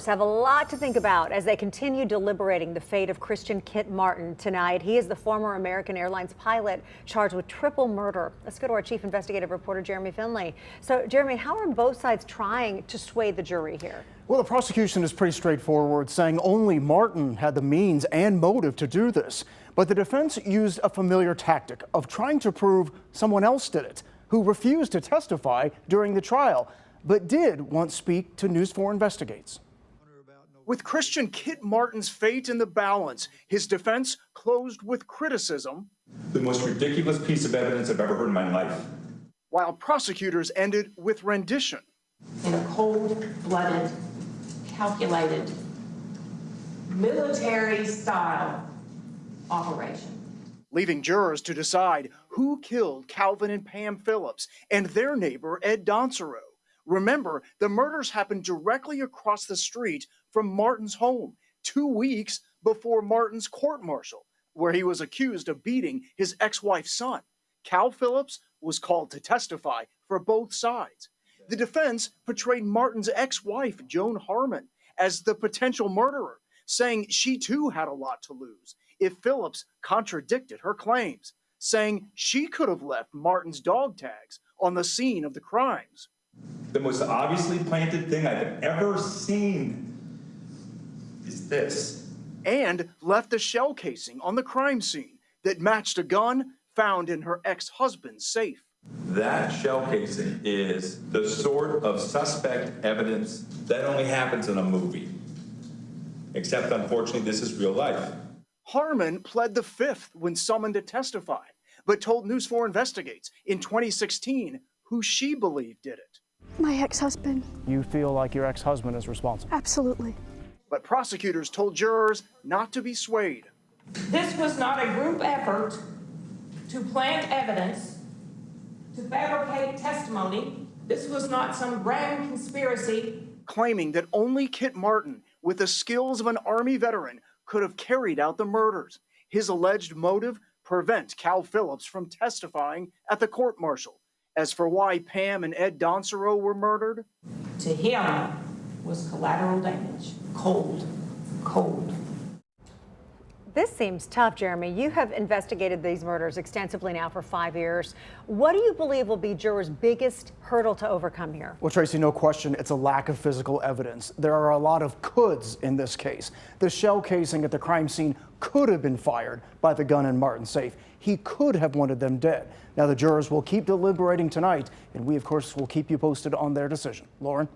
Have a lot to think about as they continue deliberating the fate of Christian Kit Martin tonight. He is the former American Airlines pilot charged with triple murder. Let's go to our chief investigative reporter, Jeremy Finley. So, Jeremy, how are both sides trying to sway the jury here? Well, the prosecution is pretty straightforward, saying only Martin had the means and motive to do this. But the defense used a familiar tactic of trying to prove someone else did it, who refused to testify during the trial, but did once speak to News 4 Investigates. With Christian Kit Martin's fate in the balance, his defense closed with criticism. The most ridiculous piece of evidence I've ever heard in my life. While prosecutors ended with rendition. In a cold-blooded, calculated, military-style operation. Leaving jurors to decide who killed Calvin and Pam Phillips and their neighbor Ed Donsero. Remember, the murders happened directly across the street from Martin's home, 2 weeks before Martin's court-martial, where he was accused of beating his ex-wife's son. Cal Phillips was called to testify for both sides. The defense portrayed Martin's ex-wife, Joan Harmon, as the potential murderer, saying she too had a lot to lose if Phillips contradicted her claims, saying she could have left Martin's dog tags on the scene of the crimes. The most obviously planted thing I've ever seen is this. And left a shell casing on the crime scene that matched a gun found in her ex-husband's safe. That shell casing is the sort of suspect evidence that only happens in a movie. Except, unfortunately, this is real life. Harmon pled the fifth when summoned to testify, but told News 4 Investigates in 2016 who she believed did it. My ex-husband. You feel like your ex-husband is responsible? Absolutely. But prosecutors told jurors not to be swayed. This was not a group effort to plant evidence, to fabricate testimony. This was not some grand conspiracy. Claiming that only Kit Martin, with the skills of an Army veteran, could have carried out the murders. His alleged motive, prevent Cal Phillips from testifying at the court-martial. As for why Pam and Ed Donsero were murdered, To him was collateral damage. Cold, cold. This seems tough, Jeremy. You have investigated these murders extensively now for 5 years. What do you believe will be jurors' biggest hurdle to overcome here? well, Tracy, no question, it's a lack of physical evidence. There are a lot of coulds in this case. The shell casing at the crime scene could have been fired by the gun in Martin's safe. He could have wanted them dead. Now, the jurors will keep deliberating tonight, and we, of course, will keep you posted on their decision. Lauren?